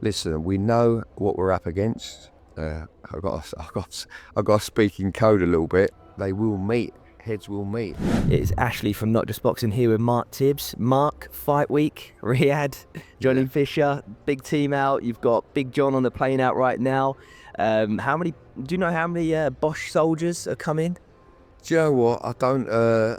listen, we know what we're up against. I've got to speak in code a little bit. They will meet. Heads will meet. It's Ashley from Not Just Boxing here with Mark Tibbs. Mark, fight week, Riyadh, Johnny Fisher, big team out. You've got Big John on the plane out right now. Do you know how many Bosch soldiers are coming? Do you know what? I don't.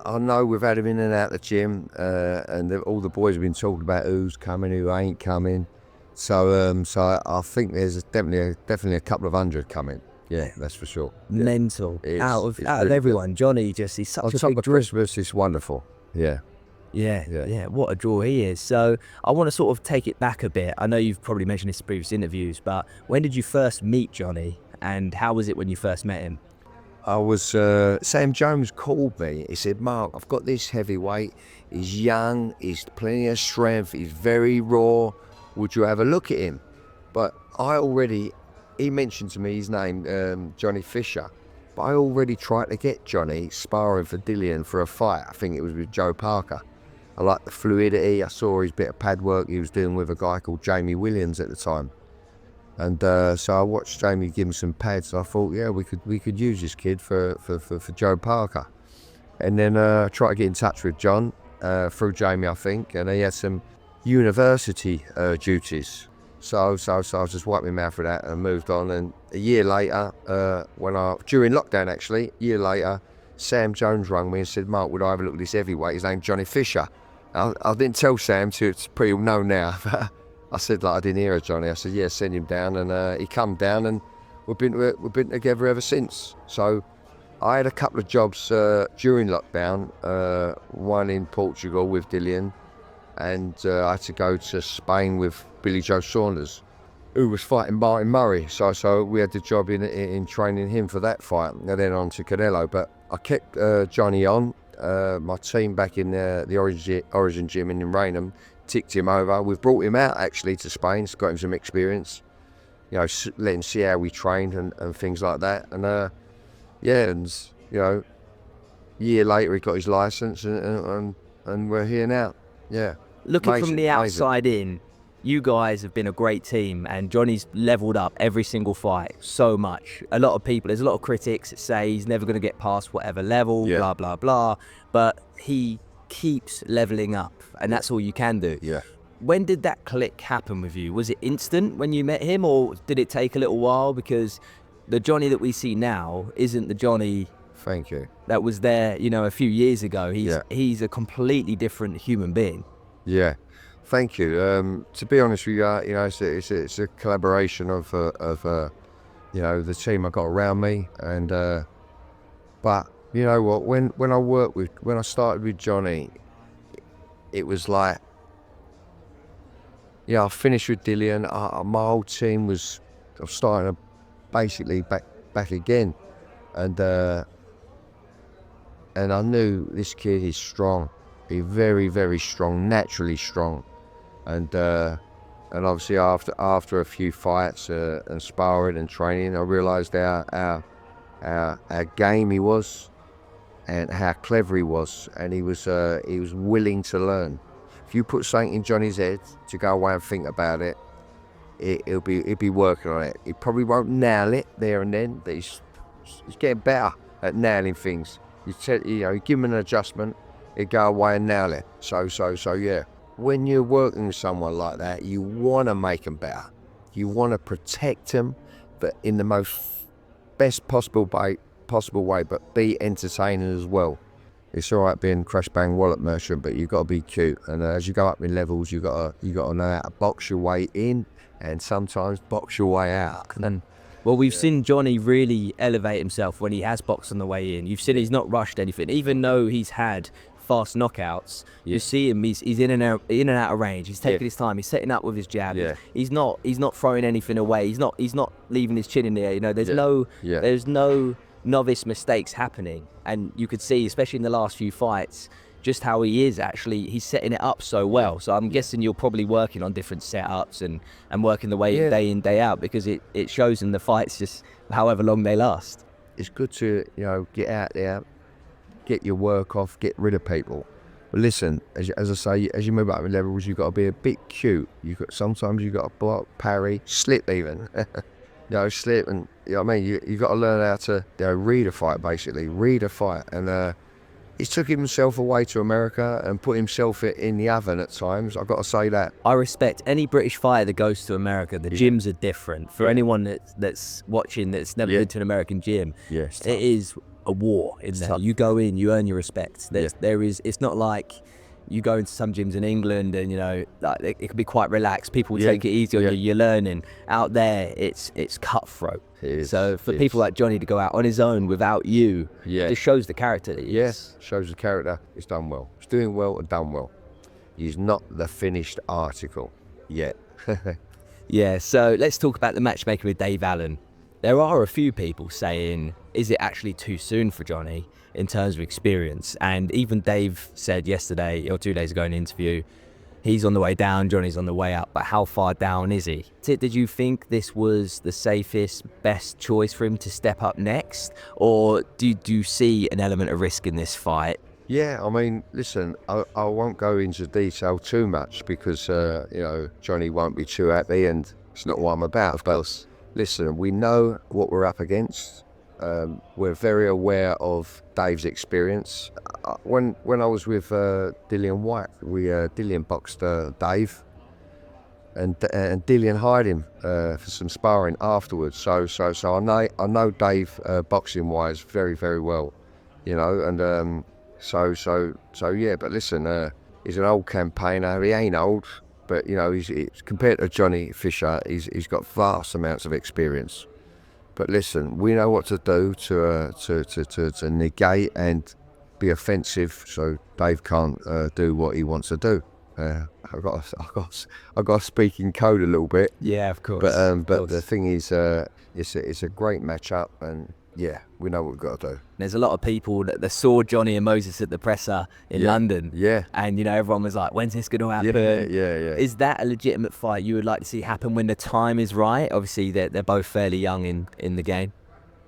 I know we've had him in and out the gym, and all the boys have been talking about who's coming, who ain't coming. So, I think there's definitely a couple of hundred coming. Yeah, that's for sure. Mental. Out of everyone, Johnny he's such a big top of Christmas. It's wonderful. Yeah. Yeah, what a draw he is. So I want to sort of take it back a bit. I know you've probably mentioned this in previous interviews, but when did you first meet Johnny, and how was it when you first met him? I was, Sam Jones called me. He said, Mark, I've got this heavyweight. He's young, he's plenty of strength, he's very raw. Would you have a look at him? But he mentioned to me his name, Johnny Fisher. But I already tried to get Johnny sparring for Dillian for a fight. I think it was with Joe Parker. I liked the fluidity. I saw his bit of pad work he was doing with a guy called Jamie Williams at the time. And so I watched Jamie give him some pads. I thought, yeah, we could use this kid for Joe Parker. And then I tried to get in touch with John through Jamie, I think, and he had some university duties. So I just wiped my mouth for that and moved on. And a year later, during lockdown actually, a year later, Sam Jones rang me and said, Mark, would I have a look at this heavyweight? His name's Johnny Fisher. I didn't tell Sam, so it's pretty well known now. I said, I didn't hear of Johnny. I said, yeah, send him down. And he come down, and we've been together ever since. So I had a couple of jobs during lockdown, one in Portugal with Dillian, and I had to go to Spain with Billy Joe Saunders, who was fighting Martin Murray. So we had the job in training him for that fight, and then on to Canelo. But I kept Johnny on. My team back in the Origin Gym in Raynham ticked him over. We've brought him out actually to Spain, so got him some experience, let him see how we trained and things like that. And a year later he got his license, and we're here now. Yeah. Looking from the outside in, you guys have been a great team, and Johnny's leveled up every single fight so much. There's a lot of critics that say he's never going to get past whatever level, blah, blah, blah. But he keeps leveling up, and that's all you can do. Yeah. When did that click happen with you? Was it instant when you met him, or did it take a little while? Because the Johnny that we see now isn't the Johnny Thank you. that was there, a few years ago. He's a completely different human being. Yeah. Thank you. To be honest with you, it's a collaboration of the team I got around me, and but you know what? When I started with Johnny, it was like, I finished with Dillian. My whole team was starting to basically back again, and I knew this kid is strong. He's very, very strong, naturally strong. And obviously after a few fights and sparring and training, I realised how game he was and how clever he was, and he was willing to learn. If you put something in Johnny's head to go away and think about it, he'll be working on it. He probably won't nail it there and then, but he's getting better at nailing things. You give him an adjustment, he'll go away and nail it. So yeah. When you're working with someone like that, you want to make them better. You want to protect them, but in the best possible way, but be entertaining as well. It's all right being crash bang wallet merchant, but you've got to be cute. And as you go up in levels, you got to know how to box your way in, and sometimes box your way out. Well, we've seen Johnny really elevate himself when he has boxed on the way in. You've seen he's not rushed anything, even though he's had fast knockouts. You see him, he's in and out of range. He's taking his time. He's setting up with his jab. He's not throwing anything away. He's not leaving his chin in the air. There's no novice mistakes happening, and you could see, especially in the last few fights, just how he is actually. He's setting it up so well. So I'm guessing you're probably working on different setups and working the way day in, day out, because it shows in the fights, just however long they last. It's good to get out there, get your work off, get rid of people. But listen, as I say, as you move up in levels, you've got to be a bit cute. Sometimes you've got to block, parry, slip even. Slip, and what I mean, you've got to learn how to read a fight, basically. Read a fight. And he's took himself away to America and put himself in the oven at times. I've got to say that. I respect any British fighter that goes to America. The gyms are different. For anyone that's watching that's never been to an American gym, Yes, it is a war in there. You go in, you earn your respect. It's not like you go into some gyms in England and it can be quite relaxed. People take it easy on you. You're learning. Out there, it's cutthroat. It is. So for people like Johnny to go out on his own without you, it shows the character that he is. Shows the character. It's done well. It's doing well and done well. He's not the finished article yet. Yeah, so let's talk about the matchmaking with Dave Allen. There are a few people saying, is it actually too soon for Johnny in terms of experience? And even Dave said yesterday or 2 days ago in an interview, he's on the way down, Johnny's on the way up, but how far down is he? Did you think this was the safest, best choice for him to step up next? Or do you see an element of risk in this fight? Yeah, I mean, listen, I won't go into detail too much because, Johnny won't be too happy and it's not what I'm about. Of course. Listen, we know what we're up against. We're very aware of Dave's experience. When I was with Dillian White, Dillian boxed Dave, and Dillian hired him for some sparring afterwards. So I know Dave boxing wise very, very well, and yeah. But listen, he's an old campaigner. He ain't old. But he's compared to Johnny Fisher, he's got vast amounts of experience. But listen, we know what to do to negate and be offensive, so Dave can't do what he wants to do. I've got to speak in code a little bit. Yeah, of course. But the thing is, it's a great matchup, and yeah, we know what we've got to do. There's a lot of people that saw Johnny and Moses at the presser in London. Yeah. And, everyone was like, when's this going to happen? Yeah. Is that a legitimate fight you would like to see happen when the time is right? Obviously, they're both fairly young in the game.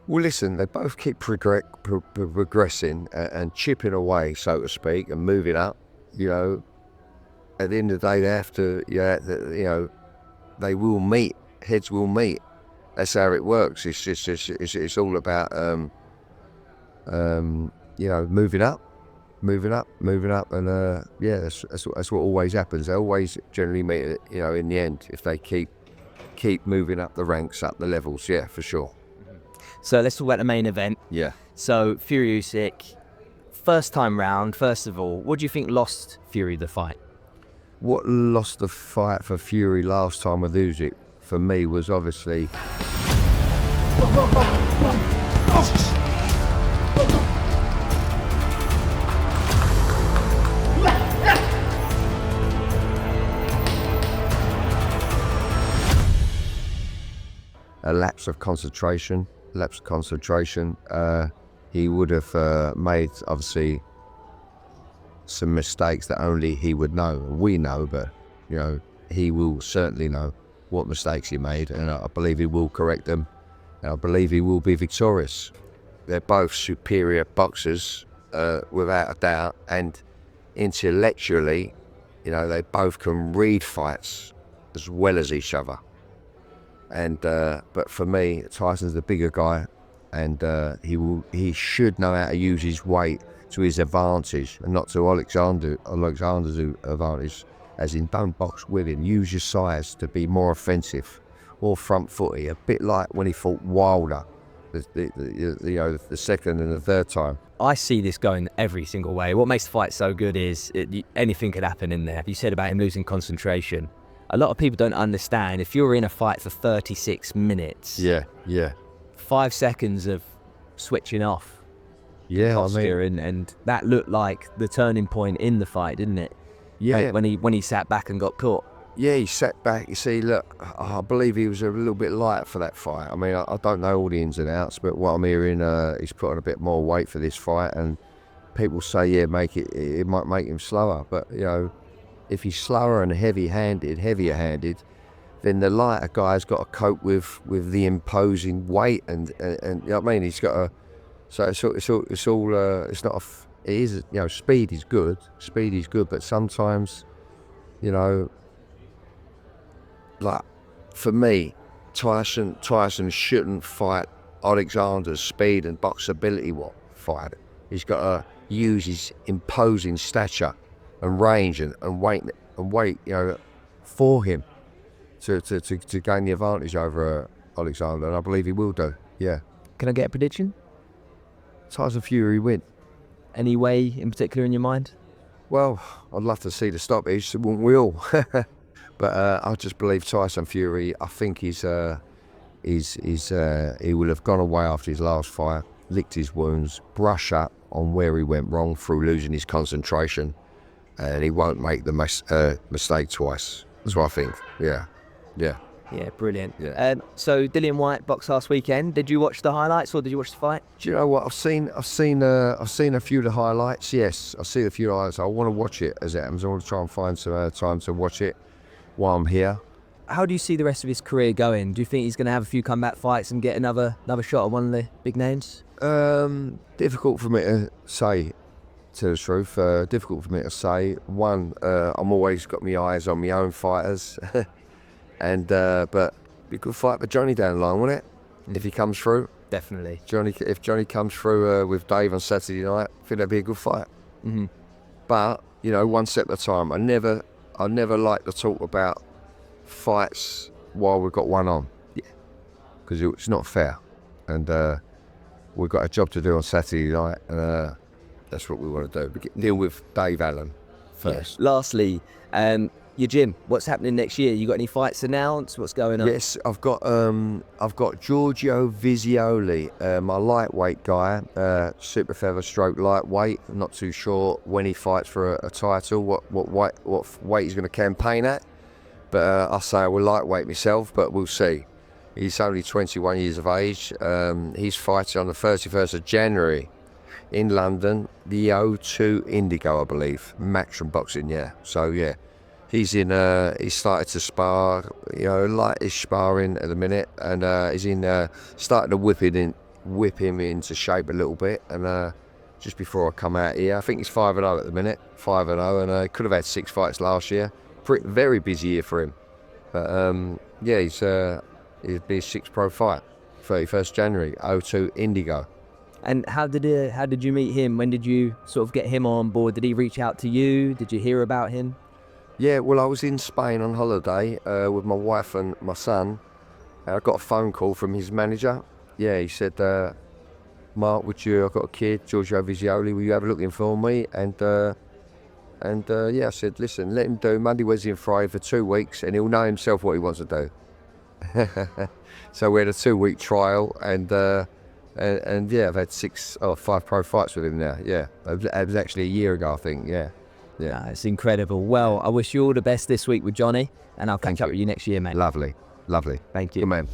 Well, listen, they both keep progressing and chipping away, so to speak, and moving up. At the end of the day, they have to, they will meet. Heads will meet. That's how it works. It's all about moving up, and that's what always happens. They always generally meet, in the end if they keep moving up the ranks, up the levels. Yeah, for sure. So let's talk about the main event. Yeah. So Fury Usyk, first time round. First of all, what do you think lost Fury the fight? What lost the fight for Fury last time with Usyk, for me, was obviously a lapse of concentration. He would have made, obviously, some mistakes that only he would know. We know, but he will certainly know what mistakes he made, and I believe he will correct them, and I believe he will be victorious. They're both superior boxers, without a doubt, and intellectually, they both can read fights as well as each other. And but for me, Tyson's the bigger guy, and he should know how to use his weight to his advantage and not to Alexander's advantage. As in, don't box with him. Use your size to be more offensive, more front-footy. A bit like when he fought Wilder, the second and the third time. I see this going every single way. What makes the fight so good is anything could happen in there. You said about him losing concentration. A lot of people don't understand, if you're in a fight for 36 minutes, 5 seconds of switching off. Yeah, posture, and that looked like the turning point in the fight, didn't it? Yeah. When he sat back and got caught. Yeah, he sat back. You see, look, I believe he was a little bit light for that fight. I mean, I don't know all the ins and outs, but what I'm hearing, he's put on a bit more weight for this fight, and people say, it might make him slower. But, if he's slower and heavier-handed, then the lighter guy's got to cope with the imposing weight, and you know what I mean? He's got to. So it's not it is, you know, speed is good, but sometimes, you know, like for me, Tyson shouldn't fight Alexander's speed and boxability fight. He's got to use his imposing stature and range and weight, you know, for him to gain the advantage over Alexander, and I believe he will do. Yeah. Can I get a prediction? Tyson Fury win. Any way in particular in your mind? Well, I'd love to see the stoppage, wouldn't we all? But I just believe Tyson Fury. I think he will have gone away after his last fight, licked his wounds, brush up on where he went wrong through losing his concentration, and he won't make the mistake twice. That's what I think. Yeah. Yeah, brilliant. Yeah. So Dillian Whyte boxed last weekend. Did you watch the highlights or did you watch the fight? Do you know what? I've seen a few of the highlights. Yes, I've seen a few highlights. I want to watch it as it happens. I want to try and find some time to watch it while I'm here. How do you see the rest of his career going? Do you think he's going to have a few comeback fights and get another shot at one of the big names? Difficult for me to say, to tell the truth. Difficult for me to say. One, I'm always got my eyes on my own fighters. And but be a good fight for Johnny down the line, wouldn't it? If he comes through, Definitely. if Johnny comes through with Dave on Saturday night, I think that'd be a good fight. Mm-hmm. But you know, one step at a time. I never like to talk about fights while we've got one on, because it's not fair. And we've got a job to do on Saturday night, and that's what we want to do. Deal with Dave Allen first. Yeah. Lastly, your gym. What's happening next year? You got any fights announced? What's going on? Yes, I've got Giorgio Visioli, my lightweight guy, super feather stroke lightweight. I'm not too sure when he fights for a title, what weight he's going to campaign at. But I say I will lightweight myself, but we'll see. He's only 21 years of age. He's fighting on the 31st of January in London, the O2 Indigo, I believe. Matchroom Boxing, yeah. So yeah. He's started to spar, you know, lightish sparring at the minute, and he's starting to whip him into shape a little bit. And just before I come out here, I think he's 5-0 at the minute, 5-0, and could have had 6 fights last year. Very busy year for him. But yeah, it'd be his 6th pro fight, 31st January, O2 Indigo. And how did you meet him? When did you sort of get him on board? Did he reach out to you? Did you hear about him? Yeah, well, I was in Spain on holiday with my wife and my son. And I got a phone call from his manager. Yeah, he said, Mark, I've got a kid, Giorgio Visioli, will you have a look in for me? And yeah, I said, listen, let him do Monday, Wednesday and Friday for 2 weeks, and he'll know himself what he wants to do. So we had a 2-week trial, and yeah, I've had 5 pro fights with him now. Yeah, it was actually a year ago, I think. Yeah. It's incredible. Well, I wish you all the best this week with Johnny, and I'll catch up with you next year, mate. Lovely. Thank you. Good man.